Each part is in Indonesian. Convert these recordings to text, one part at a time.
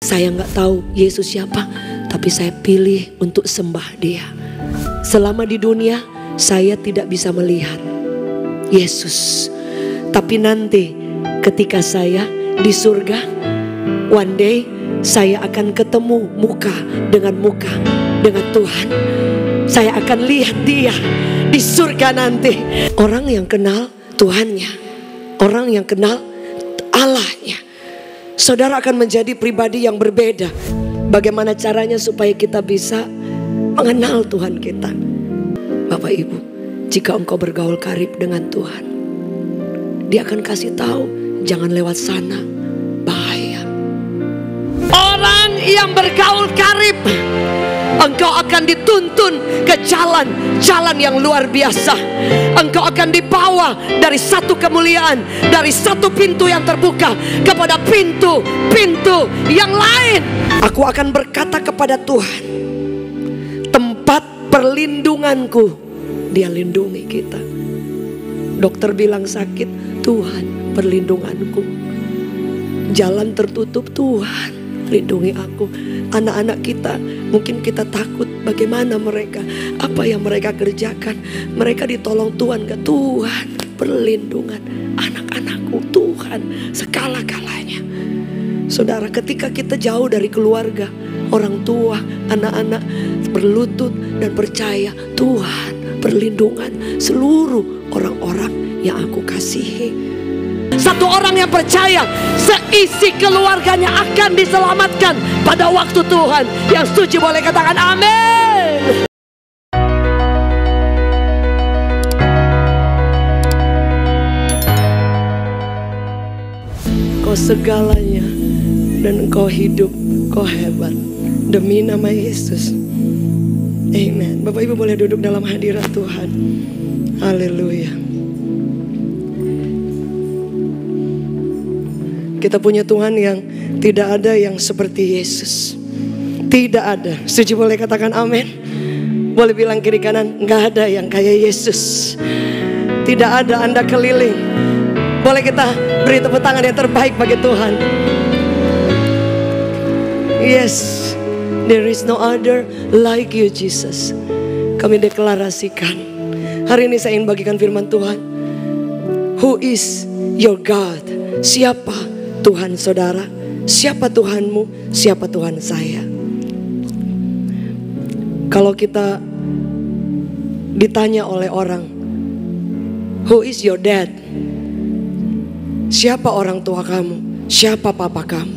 Saya nggak tahu Yesus siapa, tapi saya pilih untuk sembah Dia. Selama di dunia saya tidak bisa melihat Yesus, tapi nanti ketika saya di surga, one day saya akan ketemu muka dengan Tuhan. Saya akan lihat Dia di surga nanti. Orang yang kenal Tuhannya, orang yang kenal Allahnya, saudara akan menjadi pribadi yang berbeda. Bagaimana caranya supaya kita bisa mengenal Tuhan kita? Bapak Ibu, jika engkau bergaul karib dengan Tuhan, Dia akan kasih tahu, jangan lewat sana, bahaya. Orang yang bergaul karib, engkau akan dituntun ke jalan yang luar biasa. Engkau akan dibawa dari satu kemuliaan, dari satu pintu yang terbuka kepada pintu yang lain. Aku akan berkata kepada Tuhan, tempat perlindunganku. Dia lindungi kita. Dokter bilang sakit, Tuhan perlindunganku. Jalan tertutup, Tuhan lindungi aku. Anak-anak kita, mungkin kita takut bagaimana mereka, apa yang mereka kerjakan. Mereka ditolong Tuhan, gak? Tuhan perlindungan anak-anakku, Tuhan segala-galanya. Saudara, ketika kita jauh dari keluarga, orang tua, anak-anak berlutut dan percaya, Tuhan perlindungan seluruh orang-orang yang aku kasihi. Satu orang yang percaya, seisi keluarganya akan diselamatkan pada waktu Tuhan. Yang setuju boleh katakan amin. Kau segalanya dan kau hidup, kau hebat, demi nama Yesus. Amen. Bapak Ibu boleh duduk dalam hadirat Tuhan. Haleluya. Kita punya Tuhan yang tidak ada yang seperti Yesus. Tidak ada. Setuju boleh katakan amin. Boleh bilang kiri kanan, gak ada yang kayak Yesus. Tidak ada. Anda keliling, boleh kita beri tepuk tangan yang terbaik bagi Tuhan. Yes, there is no other like you Jesus. Kami deklarasikan, hari ini saya ingin bagikan firman Tuhan. Who is your God? Siapa Tuhan saudara? Siapa Tuhanmu? Siapa Tuhan saya? Kalau kita ditanya oleh orang, who is your dad? Siapa orang tua kamu? Siapa papa kamu?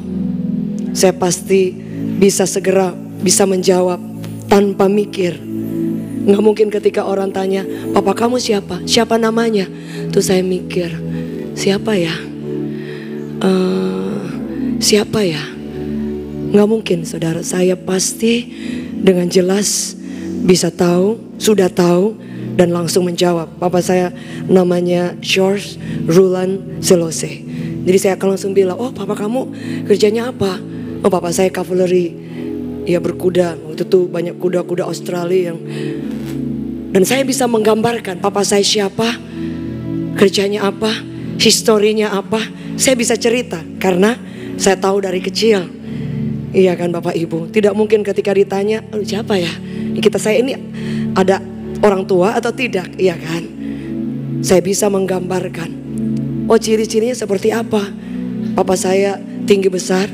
Saya pasti bisa segera bisa menjawab tanpa mikir. Nggak mungkin ketika orang tanya, papa kamu siapa? Siapa namanya? Tuh saya mikir, siapa ya? Siapa ya? Nggak mungkin saudara. Saya pasti dengan jelas bisa tahu, sudah tahu, dan langsung menjawab. Papa saya namanya George Rulan Selose. Jadi saya akan langsung bilang, oh papa kamu kerjanya apa? Oh papa saya cavalry, ya berkuda. Waktu itu banyak kuda-kuda Australia yang... Dan saya bisa menggambarkan papa saya siapa, kerjanya apa, historinya apa. Saya bisa cerita karena saya tahu dari kecil. Iya kan Bapak Ibu. Tidak mungkin ketika ditanya, siapa ya? Saya ini ada orang tua atau tidak? Iya kan? Saya bisa menggambarkan. Oh ciri-cirinya seperti apa? Papa saya tinggi besar.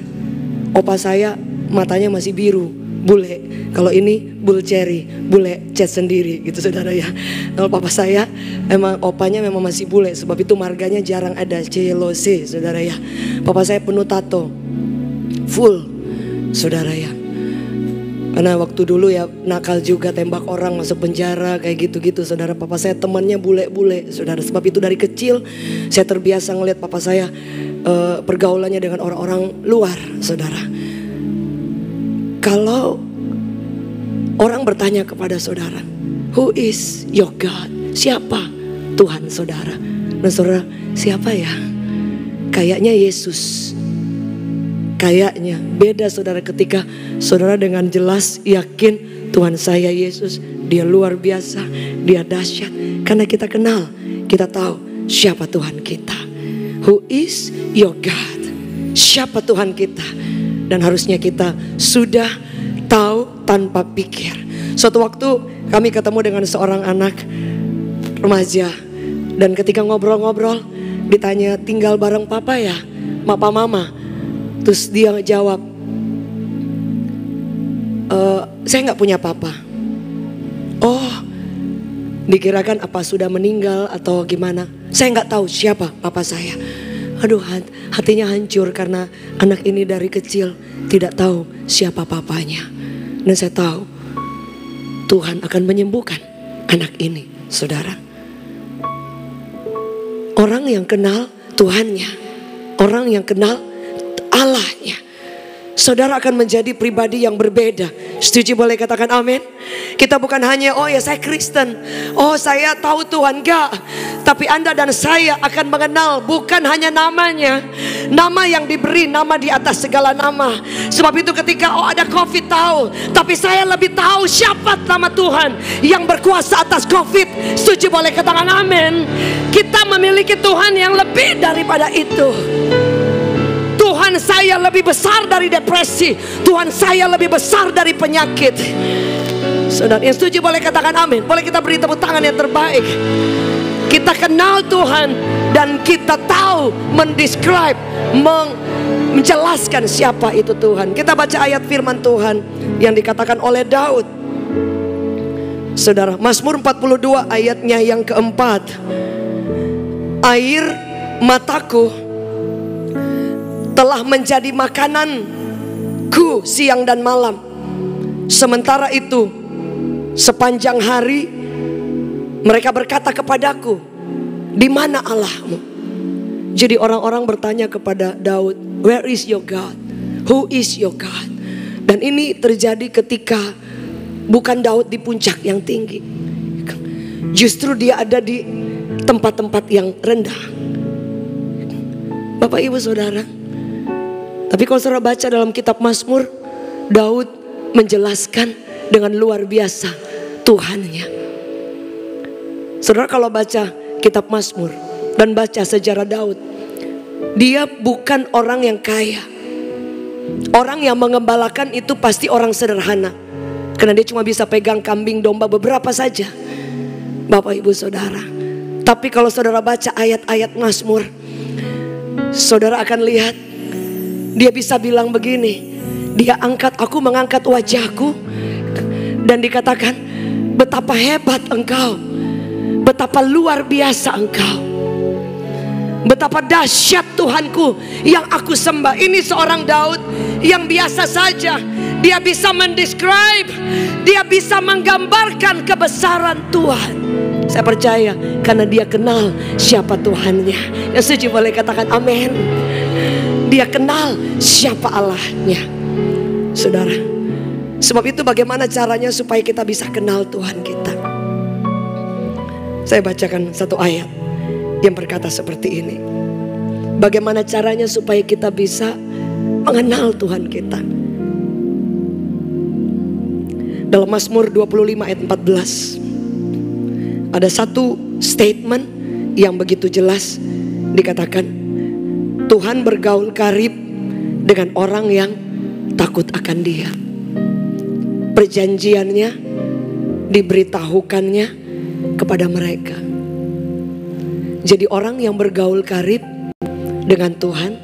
Opa saya matanya masih biru, bule. Kalau ini bull cherry, bule cat sendiri gitu saudara ya. Kalau papa saya emang opanya memang masih bule, sebab itu marganya jarang ada CLOC saudara ya. Papa saya penuh tato, full saudara ya. Karena waktu dulu ya nakal juga, tembak orang, masuk penjara kayak gitu-gitu saudara. Papa saya temannya bule-bule saudara. Sebab itu dari kecil saya terbiasa ngelihat papa saya pergaulannya dengan orang-orang luar saudara. Kalau orang bertanya kepada saudara, who is your God? Siapa Tuhan saudara? Nah saudara, siapa ya? Kayaknya Yesus. Kayaknya beda saudara ketika saudara dengan jelas yakin Tuhan saya Yesus, dia luar biasa, dia dahsyat. Karena kita kenal, kita tahu siapa Tuhan kita. Who is your God? Siapa Tuhan kita? Dan harusnya kita sudah tahu tanpa pikir. Suatu waktu kami ketemu dengan seorang anak remaja. Dan ketika ngobrol-ngobrol ditanya, tinggal bareng papa ya? Papa mama? Terus dia jawab, saya gak punya papa. Oh, dikirakan apa sudah meninggal atau gimana. Saya gak tahu siapa papa saya. Aduh, hatinya hancur karena anak ini dari kecil tidak tahu siapa papanya. Dan saya tahu Tuhan akan menyembuhkan anak ini, saudara. Orang yang kenal Tuhannya, orang yang kenal Allahnya, saudara akan menjadi pribadi yang berbeda. Setuju, boleh katakan amin. Kita bukan hanya, oh ya saya Kristen, oh saya tahu Tuhan, enggak. Tapi Anda dan saya akan mengenal bukan hanya namanya, nama yang diberi, nama di atas segala nama. Sebab itu ketika ada COVID tahu, tapi saya lebih tahu siapa nama Tuhan yang berkuasa atas COVID. Setuju, boleh katakan amin. Kita memiliki Tuhan yang lebih daripada itu. Tuhan saya lebih besar dari depresi. Tuhan saya lebih besar dari penyakit. Saudara yang setuju boleh katakan amin. Boleh kita beri tepuk tangan yang terbaik. Kita kenal Tuhan dan kita tahu mendescribe, menjelaskan siapa itu Tuhan. Kita baca ayat firman Tuhan yang dikatakan oleh Daud. Saudara, Mazmur 42 ayatnya yang keempat. Air mataku telah menjadi makananku siang dan malam. Sementara itu sepanjang hari mereka berkata kepadaku, di mana Allahmu? Jadi orang-orang bertanya kepada Daud, where is your God? Who is your God? Dan ini terjadi ketika bukan Daud di puncak yang tinggi. Justru dia ada di tempat-tempat yang rendah. Bapak ibu saudara, tapi kalau saudara baca dalam kitab Mazmur, Daud menjelaskan dengan luar biasa Tuhannya. Saudara kalau baca kitab Mazmur dan baca sejarah Daud, dia bukan orang yang kaya. Orang yang mengembalakan itu pasti orang sederhana, karena dia cuma bisa pegang kambing domba beberapa saja. Bapak ibu saudara, tapi kalau saudara baca ayat-ayat Mazmur, saudara akan lihat dia bisa bilang begini, dia angkat, aku mengangkat wajahku, dan dikatakan betapa hebat engkau, betapa luar biasa engkau, betapa dahsyat Tuhanku yang aku sembah. Ini seorang Daud yang biasa saja. Dia bisa mendescribe, dia bisa menggambarkan kebesaran Tuhan. Saya percaya karena dia kenal siapa Tuhannya. Yang setuju boleh katakan amin. Dia kenal siapa Allahnya. Saudara, sebab itu bagaimana caranya supaya kita bisa kenal Tuhan kita? Saya bacakan satu ayat yang berkata seperti ini. Bagaimana caranya supaya kita bisa mengenal Tuhan kita? Dalam Mazmur 25 ayat 14 ada satu statement yang begitu jelas, dikatakan Tuhan bergaul karib dengan orang yang takut akan Dia. Perjanjiannya diberitahukannya kepada mereka. Jadi orang yang bergaul karib dengan Tuhan,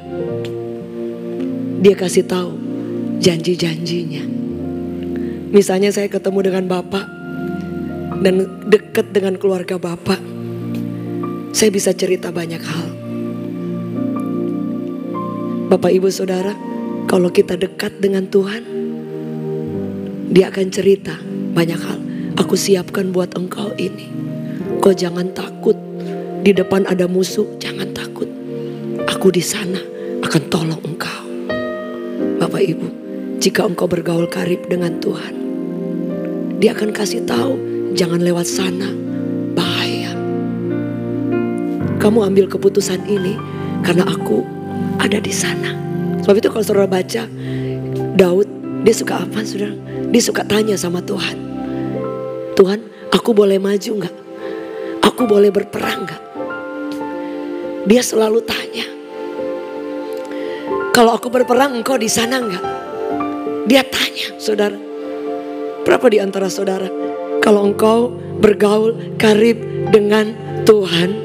dia kasih tahu janji-janjinya. Misalnya saya ketemu dengan Bapak dan dekat dengan keluarga Bapak, saya bisa cerita banyak hal. Bapak ibu saudara, kalau kita dekat dengan Tuhan, Dia akan cerita banyak hal. Aku siapkan buat engkau ini. Kau jangan takut. Di depan ada musuh, jangan takut. Aku di sana akan tolong engkau. Bapak ibu, jika engkau bergaul karib dengan Tuhan, Dia akan kasih tahu, jangan lewat sana, bahaya. Kamu ambil keputusan ini karena aku ada di sana. Sebab itu kalau saudara baca Daud, dia suka apa saudara? Dia suka tanya sama Tuhan. Tuhan, aku boleh maju gak? Aku boleh berperang gak? Dia selalu tanya. Kalau aku berperang, engkau di sana enggak? Dia tanya, saudara. Berapa di antara saudara, kalau engkau bergaul karib dengan Tuhan,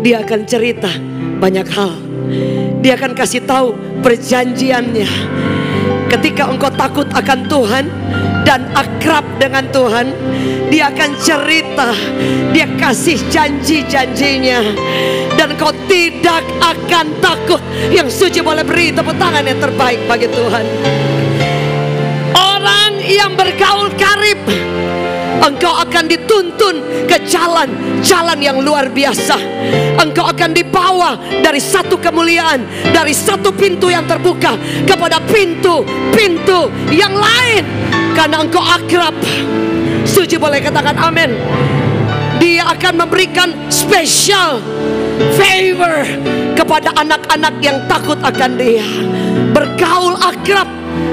dia akan cerita banyak hal. Dia akan kasih tahu perjanjiannya. Ketika engkau takut akan Tuhan dan akrab dengan Tuhan, dia akan cerita, dia kasih janji-janjinya, dan kau tidak akan takut. Yang setuju boleh beri tepuk tangan yang terbaik bagi Tuhan. Orang yang bergaul karib, engkau akan dituntun ke jalan yang luar biasa. Engkau akan dibawa dari satu kemuliaan, dari satu pintu yang terbuka kepada pintu-pintu yang lain, karena engkau akrab. Setuju boleh katakan amin. Dia akan memberikan special favor kepada anak-anak yang takut akan dia. Bergaul akrab,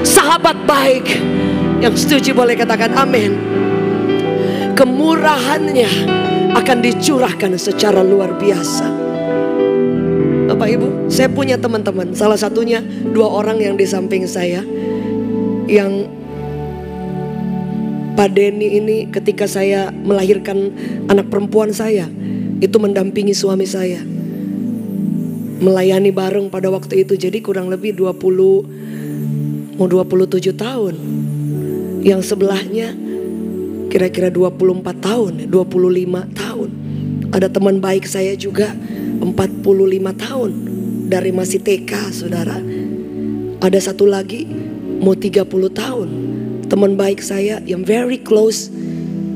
sahabat baik. Yang setuju boleh katakan amin. Kemurahannya akan dicurahkan secara luar biasa. Bapak Ibu, saya punya teman-teman. Salah satunya 2 orang yang di samping saya. Yang Pak Denny ini ketika saya melahirkan anak perempuan saya, itu mendampingi suami saya, melayani bareng pada waktu itu. Jadi kurang lebih 27 tahun. Yang sebelahnya kira-kira 24 tahun, 25 tahun. Ada teman baik saya juga 45 tahun, dari masih TK, saudara. Ada satu lagi mau 30 tahun. Teman baik saya yang very close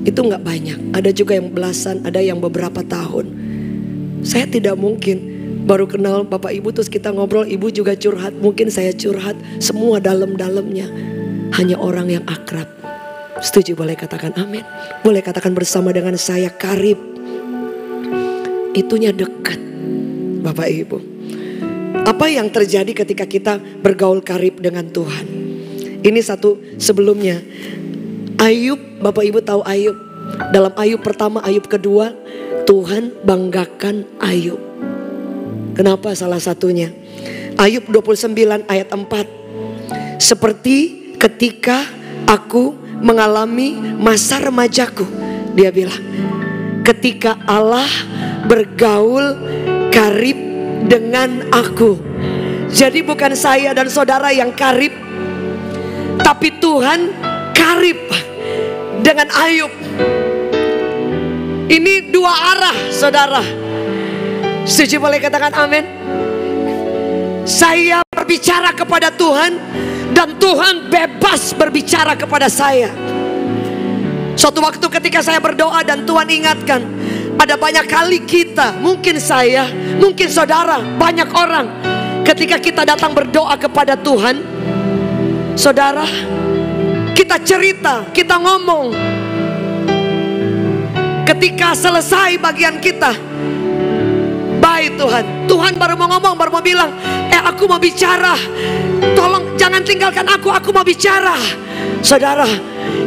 itu gak banyak. Ada juga yang belasan, ada yang beberapa tahun. Saya tidak mungkin baru kenal Bapak Ibu terus kita ngobrol, Ibu juga curhat, mungkin saya curhat, semua dalam-dalamnya hanya orang yang akrab. Setuju boleh katakan amin. Boleh katakan bersama dengan saya, karib. Itunya dekat, Bapak Ibu. Apa yang terjadi ketika kita bergaul karib dengan Tuhan? Ini satu sebelumnya. Ayub, Bapak Ibu tahu Ayub. Dalam Ayub pertama, Ayub kedua, Tuhan banggakan Ayub. Kenapa salah satunya? Ayub 29 ayat 4. Seperti ketika aku mengalami masa remajaku, dia bilang, ketika Allah bergaul karib dengan aku. Jadi bukan saya dan saudara yang karib, tapi Tuhan karib dengan Ayub. Ini 2 arah, saudara. Setuju boleh katakan amin. Saya berbicara kepada Tuhan dan Tuhan bebas berbicara kepada saya. Suatu waktu ketika saya berdoa dan Tuhan ingatkan, ada banyak kali kita, mungkin saya, mungkin saudara, banyak orang, ketika kita datang berdoa kepada Tuhan, saudara, kita cerita, kita ngomong. Ketika selesai bagian kita, baik Tuhan baru mau ngomong, baru mau bilang, aku mau bicara, tolong jangan tinggalkan aku mau bicara. Saudara,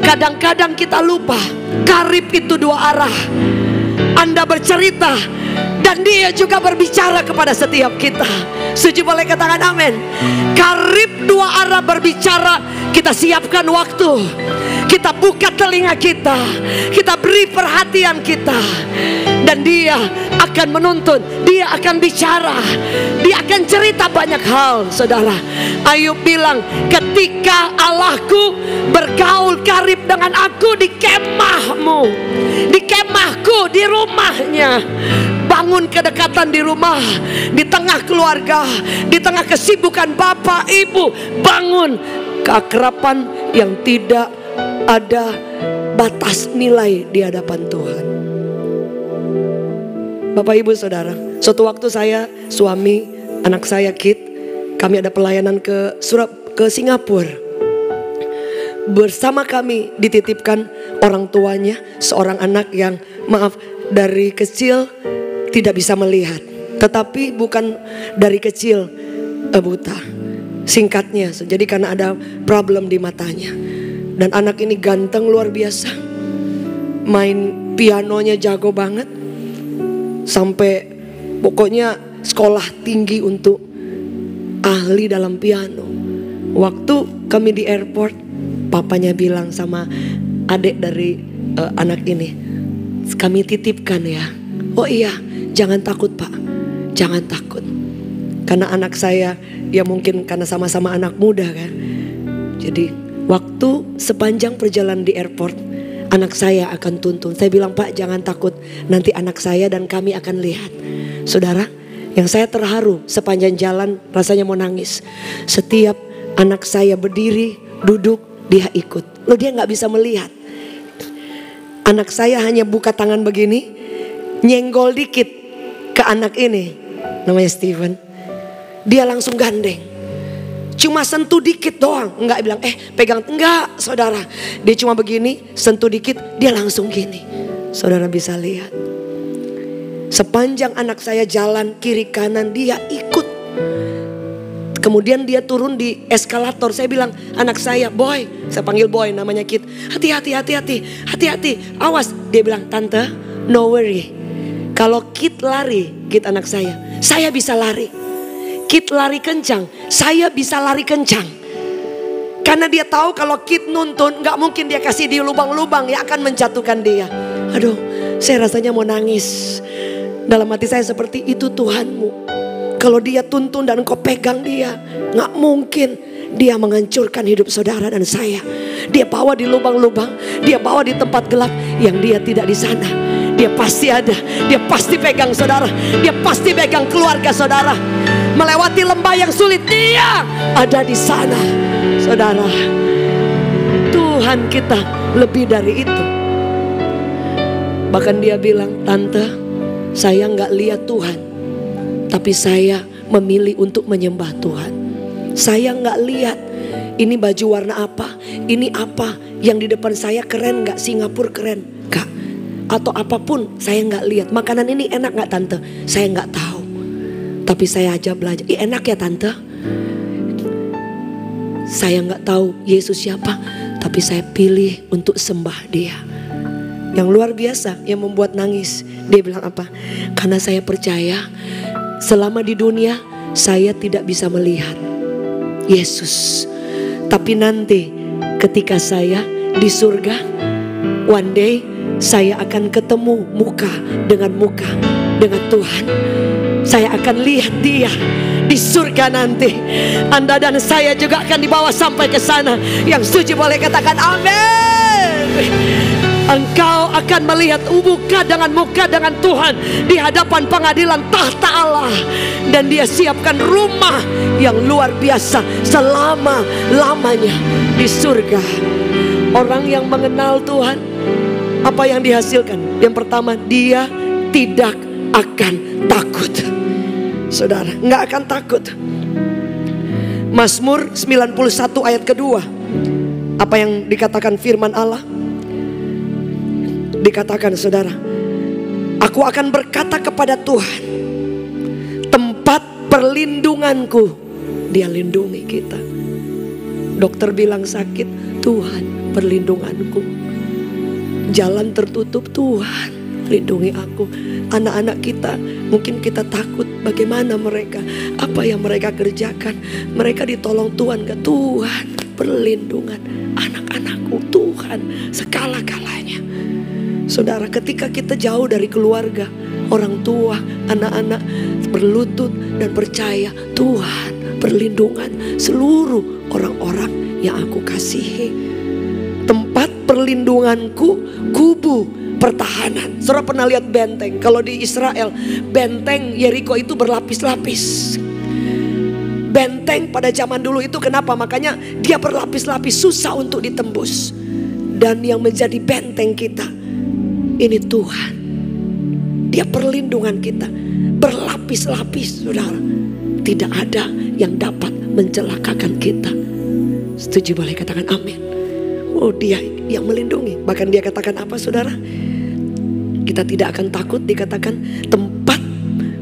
kadang-kadang kita lupa, karib itu 2 arah. Anda bercerita dan dia juga berbicara kepada setiap kita. Setuju boleh katakan amin. Karib 2 arah berbicara. Kita siapkan waktu, kita buka telinga kita, kita beri perhatian kita, dan dia akan menuntun, dia akan bicara, dia akan cerita banyak hal, saudara. Ayub bilang, ketika Allahku bergaul karib dengan aku di kemahmu, di kemahku, di rumahnya. Bangun kedekatan di rumah, di tengah keluarga, di tengah kesibukan bapak ibu. Bangun keakraban yang tidak ada batas nilai di hadapan Tuhan. Bapak ibu saudara, suatu waktu saya, suami, anak saya Kit, kami ada pelayanan ke Singapura. Bersama kami dititipkan orang tuanya, seorang anak yang dari kecil tidak bisa melihat, tetapi bukan dari kecil buta. Singkatnya, jadi karena ada problem di matanya. Dan anak ini ganteng luar biasa, main pianonya jago banget, sampai pokoknya sekolah tinggi untuk ahli dalam piano. Waktu kami di airport, papanya bilang sama adik dari anak ini, kami titipkan ya. Oh iya, jangan takut Pak, jangan takut. Karena anak saya, ya mungkin karena sama-sama anak muda kan. Jadi waktu sepanjang perjalanan di airport, anak saya akan tuntun. Saya bilang, Pak jangan takut, nanti anak saya dan kami akan lihat. Saudara, yang saya terharu sepanjang jalan rasanya mau nangis. Setiap anak saya berdiri, duduk, dia ikut. Loh, dia gak bisa melihat. Anak saya hanya buka tangan begini, nyenggol dikit ke anak ini, namanya Steven. Dia langsung gandeng. Cuma sentuh dikit doang, enggak bilang pegang, enggak saudara. Dia cuma begini, sentuh dikit, dia langsung gini. Saudara bisa lihat. Sepanjang anak saya jalan kiri kanan, dia ikut. Kemudian dia turun di eskalator. Saya bilang, anak saya, Boy, saya panggil Boy, namanya Kit. Hati-hati, awas. Dia bilang, Tante, no worry. Kalau Kit lari, Kit anak saya bisa lari. Kit lari kencang, saya bisa lari kencang. Karena dia tahu kalau Kit nuntun, gak mungkin dia kasih di lubang-lubang yang akan menjatuhkan dia. Aduh, saya rasanya mau nangis. Dalam hati saya seperti itu Tuhanmu. Kalau dia tuntun dan engkau pegang dia, gak mungkin dia menghancurkan hidup saudara dan saya. Dia bawa di lubang-lubang, dia bawa di tempat gelap yang dia tidak di sana. Dia pasti ada, dia pasti pegang saudara, dia pasti pegang keluarga saudara. Melewati lembah yang sulit, dia ada di sana. Saudara, Tuhan kita lebih dari itu. Bahkan dia bilang, Tante, saya gak lihat Tuhan, tapi saya memilih untuk menyembah Tuhan. Saya gak lihat ini baju warna apa, ini apa, yang di depan saya keren gak, Singapura keren gak, atau apapun saya gak lihat. Makanan ini enak gak Tante, saya gak tahu. Tapi saya aja belajar, enak ya Tante. Saya gak tahu Yesus siapa, tapi saya pilih untuk sembah dia. Yang luar biasa, yang membuat nangis, dia bilang apa? Karena saya percaya selama di dunia saya tidak bisa melihat Yesus. Tapi nanti ketika saya di surga, one day saya akan ketemu muka dengan Tuhan. Saya akan lihat dia di surga nanti. Anda dan saya juga akan dibawa sampai ke sana. Yang setuju boleh katakan amin. Engkau akan melihat muka dengan Tuhan di hadapan pengadilan tahta Allah. Dan dia siapkan rumah yang luar biasa selama-lamanya di surga. Orang yang mengenal Tuhan, apa yang dihasilkan? Yang pertama, dia tidak akan takut. Saudara, nggak akan takut. Mazmur 91 ayat kedua. Apa yang dikatakan firman Allah? Dikatakan saudara, aku akan berkata kepada Tuhan, tempat perlindunganku. Dia lindungi kita. Dokter bilang sakit, Tuhan perlindunganku. Jalan tertutup, Tuhan lindungi aku. Anak-anak kita, mungkin kita takut bagaimana mereka, apa yang mereka kerjakan. Mereka ditolong Tuhan ke Tuhan perlindungan anak-anakku, Tuhan segala-galanya. Saudara, ketika kita jauh dari keluarga, orang tua, anak-anak berlutut dan percaya Tuhan perlindungan seluruh orang-orang yang aku kasihi. Tempat perlindunganku, kubu pertahanan. Saudara pernah lihat benteng? Kalau di Israel, benteng Yeriko itu berlapis-lapis. Benteng pada zaman dulu itu kenapa? Makanya dia berlapis-lapis, susah untuk ditembus. Dan yang menjadi benteng kita, ini Tuhan. Dia perlindungan kita, berlapis-lapis, saudara. Tidak ada yang dapat mencelakakan kita. Setuju boleh katakan amin. Oh, dia yang melindungi. Bahkan dia katakan apa saudara? Kita tidak akan takut, dikatakan tempat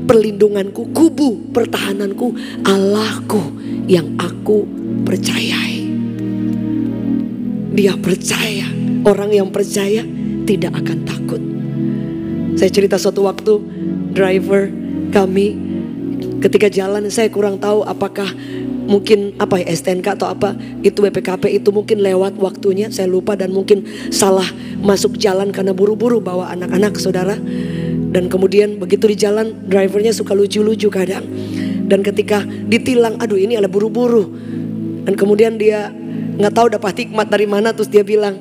perlindunganku, kubu pertahananku, Allahku yang aku percayai. Dia percaya. Orang yang percaya tidak akan takut. Saya cerita suatu waktu, driver kami Ketika jalan saya kurang tahu apakah mungkin STNK atau apa, itu BPKP itu mungkin lewat waktunya, saya lupa, dan mungkin salah masuk jalan karena buru-buru bawa anak-anak, saudara. Dan kemudian begitu di jalan drivernya suka lucu-lucu kadang. Dan ketika ditilang, aduh ini ada buru-buru. Dan kemudian dia nggak tahu dapat hikmat dari mana, terus dia bilang,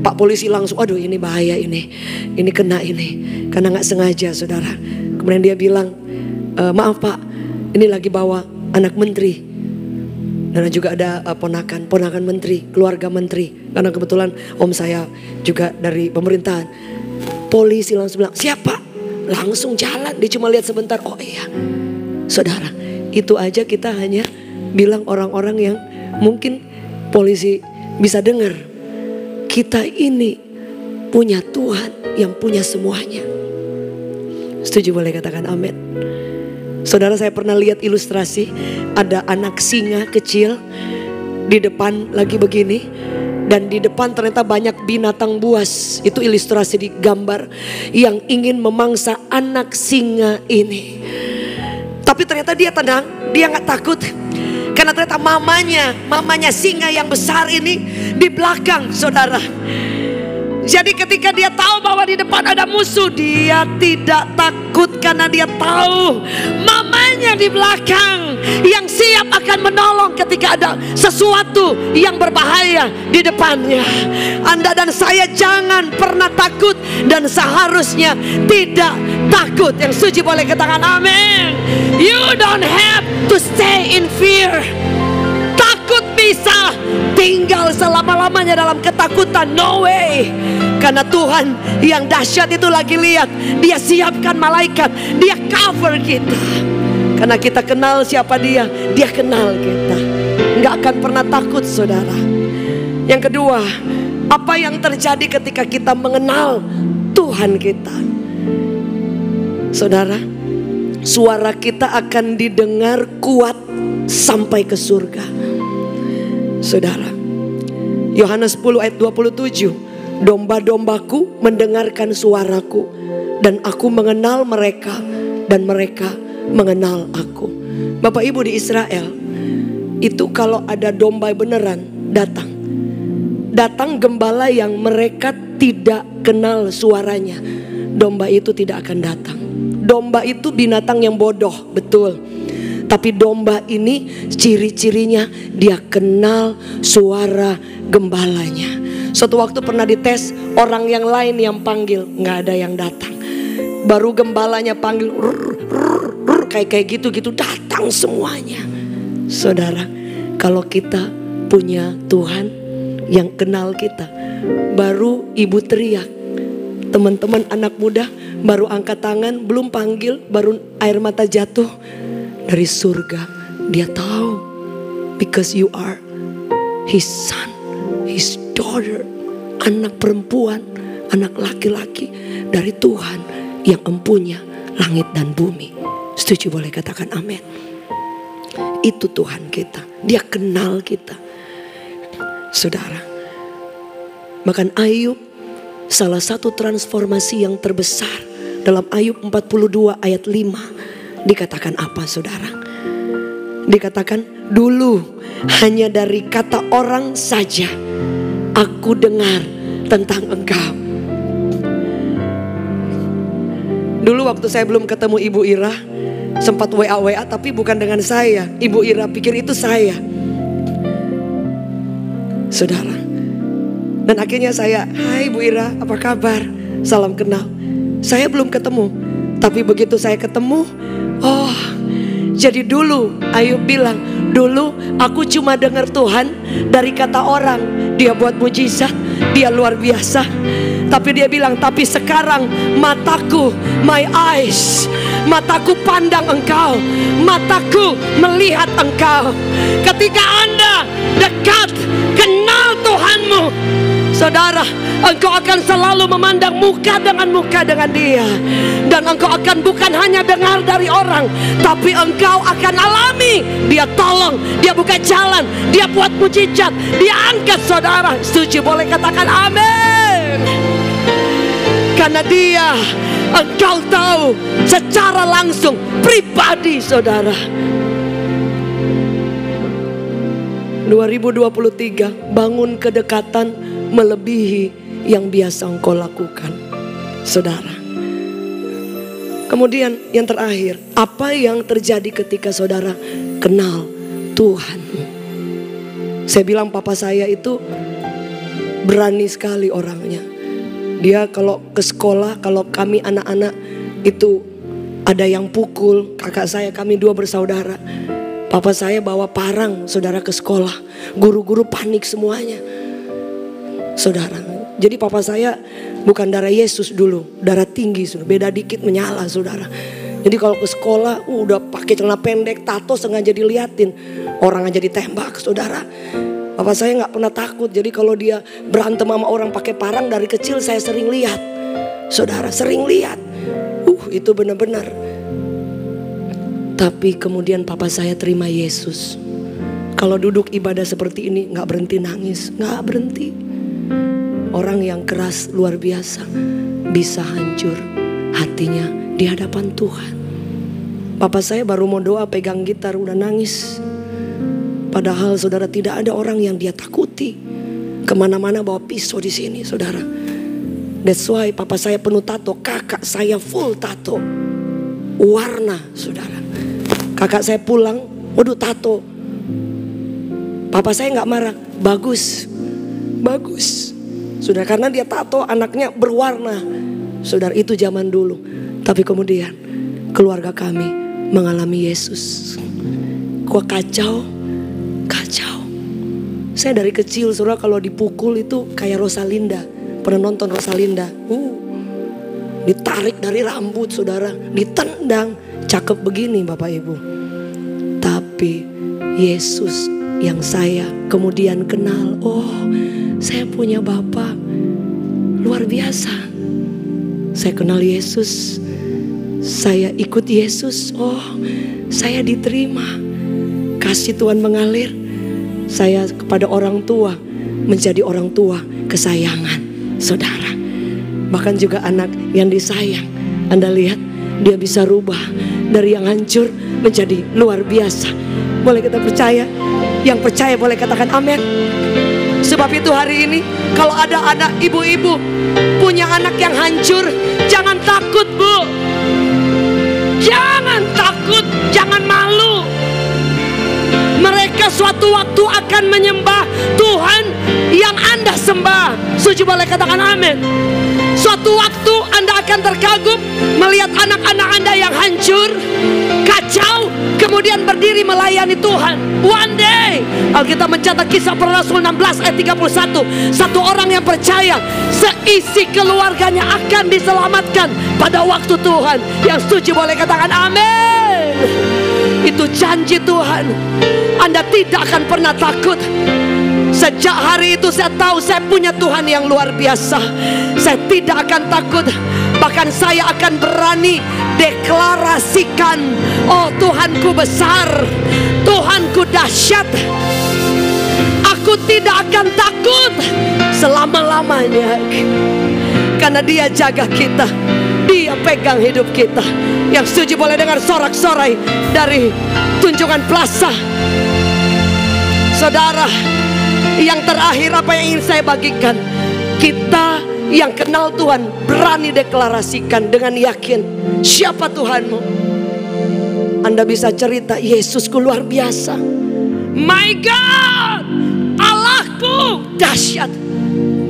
Pak polisi langsung, aduh ini bahaya ini kena ini, karena nggak sengaja, saudara. Kemudian dia bilang, maaf Pak, ini lagi bawa anak menteri. Dan juga ada ponakan menteri, keluarga menteri. Karena kebetulan om saya juga dari pemerintahan. Polisi langsung bilang, siapa? Langsung jalan, dia cuma lihat sebentar, oh iya. Saudara, itu aja kita hanya bilang orang-orang yang mungkin polisi bisa dengar. Kita ini punya Tuhan yang punya semuanya. Setuju, boleh katakan amin. Saudara, saya pernah lihat ilustrasi, ada anak singa kecil di depan lagi begini, dan di depan ternyata banyak binatang buas. Itu ilustrasi di gambar yang ingin memangsa anak singa ini. Tapi ternyata dia tenang, dia gak takut. Karena ternyata mamanya singa yang besar ini di belakang, saudara. Jadi ketika dia tahu bahwa di depan ada musuh, dia tidak takut karena dia tahu mamanya di belakang yang siap akan menolong ketika ada sesuatu yang berbahaya di depannya. Anda dan saya jangan pernah takut, dan seharusnya tidak takut. Yang setuju boleh katakan amin. You don't have to stay in fear. Takut bisa tinggal selama-lamanya dalam ketakutan, no way. Karena Tuhan yang dahsyat itu lagi lihat, dia siapkan malaikat, dia cover kita. Karena kita kenal siapa dia kenal kita. Nggak akan pernah takut, saudara. Yang kedua, apa yang terjadi ketika kita mengenal Tuhan kita? Saudara, suara kita akan didengar kuat sampai ke surga. Saudara, Yohanes 10 ayat 27, domba-dombaku mendengarkan suaraku, dan aku mengenal mereka, dan mereka mengenal aku. Bapak Ibu, di Israel itu kalau ada domba beneran datang gembala yang mereka tidak kenal suaranya, domba itu tidak akan datang. Domba itu binatang yang bodoh, betul. Tapi domba ini ciri-cirinya dia kenal suara gembalanya. Suatu waktu pernah dites, orang yang lain yang panggil, nggak ada yang datang. Baru gembalanya panggil, kayak gitu datang semuanya. Saudara, kalau kita punya Tuhan yang kenal kita, baru ibu teriak, teman-teman anak muda baru angkat tangan, belum panggil, baru air mata jatuh. Dari surga dia tahu, because you are his son, his daughter, anak perempuan, anak laki-laki dari Tuhan yang empunya langit dan bumi. Setuju boleh katakan amin. Itu Tuhan kita, dia kenal kita. Saudara, bahkan Ayub, salah satu transformasi yang terbesar dalam Ayub 42 ayat 5, dikatakan apa, saudara? Dikatakan, dulu hanya dari kata orang saja aku dengar tentang engkau. Dulu waktu saya belum ketemu Ibu Ira, sempat WA tapi bukan dengan saya. Ibu Ira pikir itu saya, saudara. Dan akhirnya saya, hai Bu Ira, apa kabar? Salam kenal. Saya belum ketemu, tapi begitu saya ketemu, oh, jadi dulu Ayub bilang, dulu aku cuma dengar Tuhan dari kata orang, dia buat mujizat, dia luar biasa. Tapi dia bilang, tapi sekarang mataku, my eyes, mataku pandang engkau, mataku melihat engkau. Ketika Anda dekat, kenal Tuhanmu, saudara, engkau akan selalu memandang muka dengan dia. Dan engkau akan bukan hanya dengar dari orang, tapi engkau akan alami dia tolong, dia buka jalan, dia buat mujizat, dia angkat, saudara. Setuju boleh katakan amin. Karena dia Engkau tahu secara langsung pribadi saudara. 2023 bangun kedekatan melebihi yang biasa engkau lakukan saudara. Kemudian yang terakhir, apa yang terjadi ketika saudara kenal Tuhan? Saya bilang papa saya itu berani sekali orangnya. Dia kalau ke sekolah, kalau kami anak-anak itu ada yang pukul, kakak saya, kami 2 bersaudara. Papa saya bawa parang saudara ke sekolah. Guru-guru panik semuanya saudara. Jadi papa saya bukan darah Yesus dulu, darah tinggi, beda dikit menyala saudara. Jadi kalau ke sekolah udah pakai celana pendek, tato sengaja diliatin, orang aja ditembak saudara. Papa saya nggak pernah takut. Jadi kalau dia berantem sama orang pakai parang, dari kecil saya sering lihat saudara, sering lihat. Itu benar-benar. Tapi kemudian papa saya terima Yesus. Kalau duduk ibadah seperti ini nggak berhenti nangis, nggak berhenti. Orang yang keras luar biasa bisa hancur hatinya di hadapan Tuhan. Papa saya baru mau doa pegang gitar udah nangis. Padahal saudara tidak ada orang yang dia takuti. Kemana-mana bawa pisau di sini saudara. That's why papa saya penuh tato, kakak saya full tato. Warna saudara. Kakak saya pulang, waduh tato. Papa saya nggak marah, bagus, bagus. Saudara, karena dia tato anaknya berwarna. Saudara, itu zaman dulu. Tapi kemudian keluarga kami mengalami Yesus. Kok kacau, kacau. Saya dari kecil saudara kalau dipukul itu kayak Rosalinda. Pernah nonton Rosalinda? Ditarik dari rambut saudara, ditendang. Cakep begini Bapak Ibu. Tapi Yesus yang saya kemudian kenal. Oh, saya punya Bapa luar biasa. Saya kenal Yesus. Saya ikut Yesus. Oh, saya diterima. Kasih Tuhan mengalir. Saya kepada orang tua menjadi orang tua kesayangan saudara. Bahkan juga anak yang disayang. Anda lihat dia bisa rubah dari yang hancur menjadi luar biasa. Boleh kita percaya? Yang percaya boleh katakan amin. Sebab itu hari ini kalau ada anak ibu-ibu punya anak yang hancur, jangan takut bu. Jangan takut, jangan malu. Mereka suatu waktu akan menyembah Tuhan yang Anda sembah. Setuju boleh katakan amin. Suatu waktu Anda akan terkagum melihat anak-anak Anda yang hancur, kacau, kemudian berdiri melayani Tuhan. One day, Alkitab mencatat Kisah Para Rasul 16 ayat 31. Satu orang yang percaya, seisi keluarganya akan diselamatkan pada waktu Tuhan. Yang setuju boleh katakan amin. Itu janji Tuhan. Anda tidak akan pernah takut. Sejak hari itu saya tahu saya punya Tuhan yang luar biasa. Saya tidak akan takut. Bahkan saya akan berani deklarasikan, oh Tuhanku besar, Tuhanku dahsyat. Aku tidak akan takut selama-lamanya. Karena Dia jaga kita, Dia pegang hidup kita. Yang setuju boleh dengar sorak-sorai dari Tunjungan Plaza. Saudara, yang terakhir apa yang ingin saya bagikan, kita yang kenal Tuhan berani deklarasikan dengan yakin, siapa Tuhanmu? Anda bisa cerita, Yesusku luar biasa. My God, Allahku dahsyat.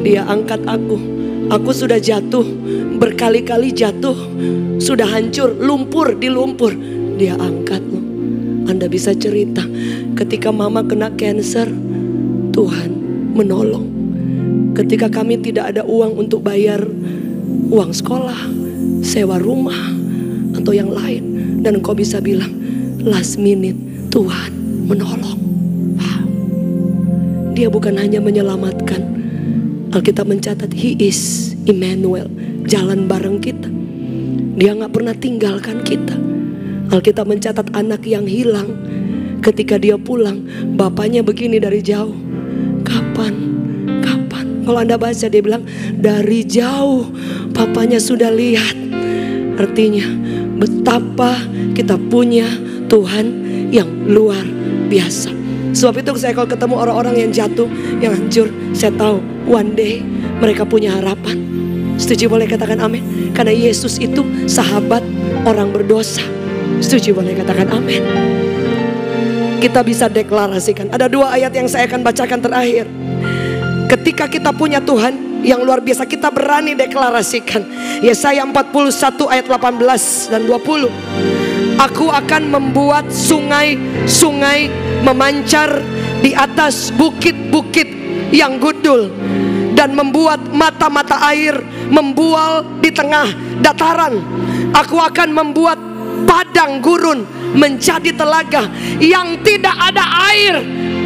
Dia angkat aku. Aku sudah jatuh, berkali-kali jatuh, sudah hancur, lumpur di lumpur. Dia angkat loh. Anda bisa cerita, ketika mama kena cancer, Tuhan menolong. Ketika kami tidak ada uang untuk bayar uang sekolah, sewa rumah, atau yang lain, dan engkau bisa bilang, last minute Tuhan menolong. Wow. Dia bukan hanya menyelamatkan. Alkitab mencatat He is Emmanuel, jalan bareng kita. Dia gak pernah tinggalkan kita. Alkitab mencatat anak yang hilang, ketika dia pulang, bapaknya begini dari jauh, kapan? Kalau Anda baca dia bilang, dari jauh papanya sudah lihat Artinya betapa kita punya Tuhan yang luar biasa. Sebab itu saya kalau ketemu orang-orang yang jatuh, yang hancur, saya tahu one day mereka punya harapan. Setuju boleh katakan amin? Karena Yesus itu sahabat orang berdosa. Setuju boleh katakan amin? Kita bisa deklarasikan. Ada 2 ayat yang saya akan bacakan terakhir. Ketika kita punya Tuhan yang luar biasa, kita berani deklarasikan. Yesaya 41 ayat 18 dan 20. Aku akan membuat sungai-sungai memancar di atas bukit-bukit yang gundul, dan membuat mata-mata air membual di tengah dataran. Aku akan membuat padang gurun menjadi telaga yang tidak ada air.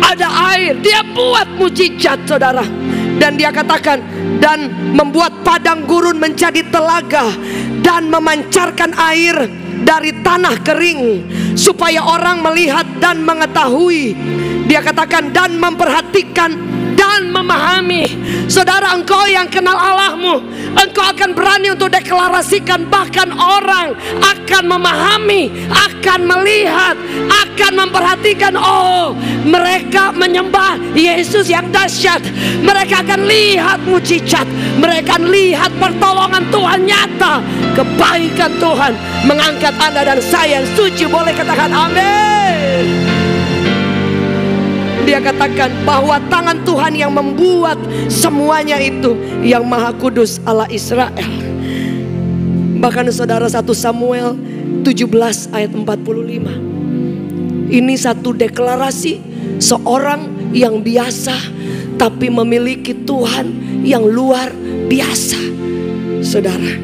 Ada air. Dia buat mujizat, saudara. Dan dia katakan, dan membuat padang gurun menjadi telaga, dan memancarkan air dari tanah kering, supaya orang melihat dan mengetahui. Dia katakan, dan memperhatikan dan memahami. Saudara, engkau yang kenal Allahmu, engkau akan berani untuk deklarasikan. Bahkan orang akan memahami, akan melihat, akan memperhatikan. Oh, mereka menyembah Yesus yang dahsyat. Mereka akan lihat mujizat, mereka akan lihat pertolongan Tuhan nyata. Kebaikan Tuhan mengangkat Anda dan saya yang suci. Boleh katakan amin. Dia katakan bahwa tangan Tuhan yang membuat semuanya itu, yang Maha Kudus Allah Israel. Bahkan saudara, 1 Samuel 17 ayat 45. Ini satu deklarasi seorang yang biasa tapi memiliki Tuhan yang luar biasa. Saudara,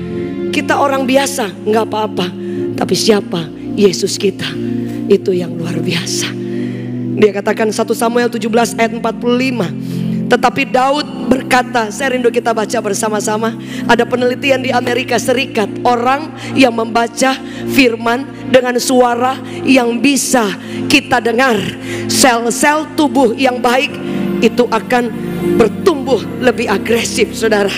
kita orang biasa nggak apa-apa, tapi siapa Yesus kita, itu yang luar biasa. Dia katakan 1 Samuel 17 ayat 45. Tetapi Daud berkata, saya rindu kita baca bersama-sama. Ada penelitian di Amerika Serikat, orang yang membaca firman dengan suara yang bisa kita dengar, sel-sel tubuh yang baik itu akan bertumbuh lebih agresif, saudara.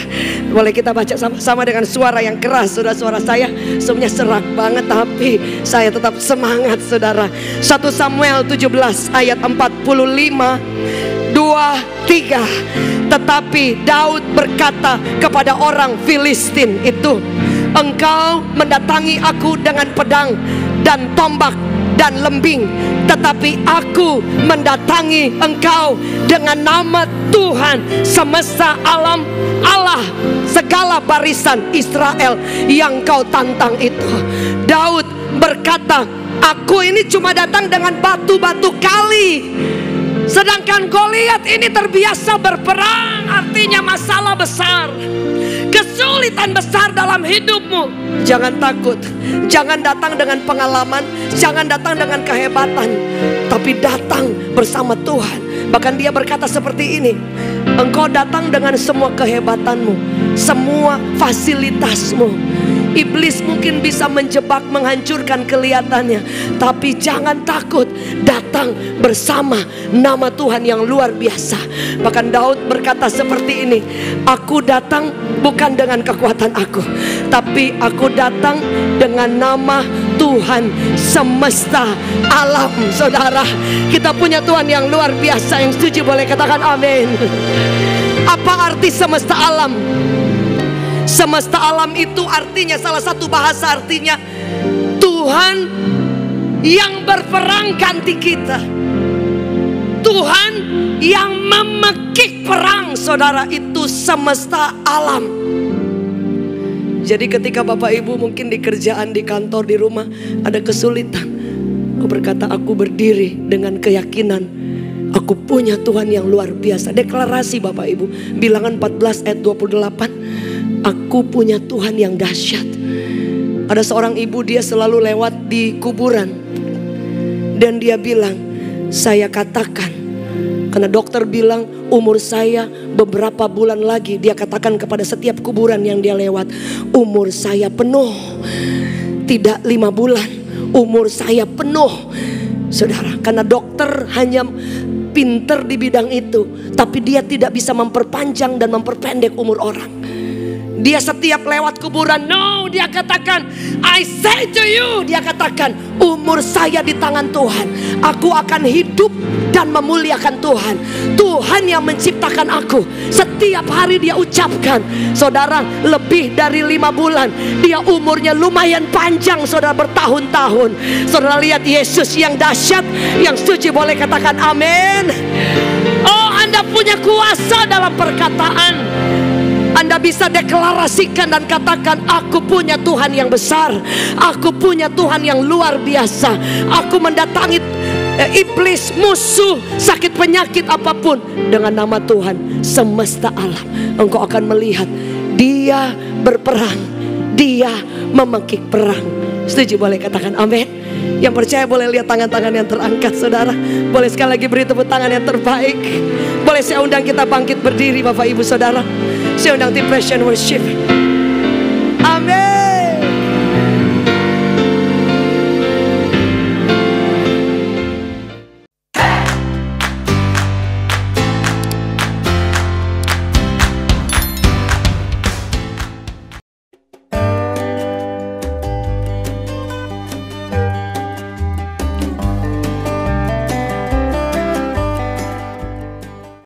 Boleh kita baca sama-sama dengan suara yang keras, saudara. Suara saya sebenarnya serak banget, tapi saya tetap semangat, saudara. 1 Samuel 17 ayat 45, 2-3. Tetapi Daud berkata kepada orang Filistin itu, engkau mendatangi aku dengan pedang dan tombak dan lembing, tetapi aku mendatangi engkau dengan nama Tuhan semesta alam, Allah segala barisan Israel yang kau tantang itu. Daud berkata, aku ini cuma datang dengan batu-batu kali, sedangkan Goliat ini terbiasa berperang. Artinya masalah besar, kesulitan besar dalam hidupmu. Jangan takut, jangan datang dengan pengalaman, jangan datang dengan kehebatan, tapi datang bersama Tuhan. Bahkan dia berkata seperti ini, engkau datang dengan semua kehebatanmu, semua fasilitasmu. Iblis mungkin bisa menjebak, menghancurkan kelihatannya, tapi jangan takut, datang bersama nama Tuhan yang luar biasa. Bahkan Daud berkata seperti ini, aku datang bukan dengan kekuatan aku, tapi aku datang dengan nama Tuhan semesta alam. Saudara, kita punya Tuhan yang luar biasa. Yang setuju boleh katakan amin. Apa arti semesta alam? Semesta alam itu artinya, salah satu bahasa artinya Tuhan yang berperang ganti kita, Tuhan yang memekik perang, saudara. Itu semesta alam. Jadi ketika Bapak Ibu mungkin di kerjaan, di kantor, di rumah ada kesulitan, aku berkata, aku berdiri dengan keyakinan aku punya Tuhan yang luar biasa. Deklarasi Bapak Ibu, Bilangan 14 ayat 28. Aku punya Tuhan yang dahsyat. Ada seorang ibu, dia selalu lewat di kuburan, dan dia bilang, saya katakan, karena dokter bilang umur saya beberapa bulan lagi, dia katakan kepada setiap kuburan yang dia lewat, umur saya penuh. Tidak 5 bulan, umur saya penuh. Saudara, karena dokter hanya pinter di bidang itu, tapi dia tidak bisa memperpanjang dan memperpendek umur orang. Dia setiap lewat kuburan, no, dia katakan, I say to you, dia katakan, umur saya di tangan Tuhan. Aku akan hidup dan memuliakan Tuhan. Tuhan yang menciptakan aku. Setiap hari dia ucapkan. Saudara, lebih dari 5 bulan. Dia umurnya lumayan panjang, saudara, bertahun-tahun. Saudara lihat Yesus yang dahsyat. Yang setuju boleh katakan amin. Oh, Anda punya kuasa dalam perkataan. Anda bisa deklarasikan dan katakan, aku punya Tuhan yang besar. Aku punya Tuhan yang luar biasa. Aku mendatangi iblis, musuh, sakit penyakit apapun dengan nama Tuhan semesta alam. Engkau akan melihat dia berperang, dia memekik perang. Setuju boleh katakan amin. Yang percaya boleh lihat tangan-tangan yang terangkat, saudara. Boleh sekali lagi beri tepuk tangan yang terbaik. Boleh saya undang kita bangkit berdiri, Bapak Ibu Saudara. Saya undang tim Passion Worship.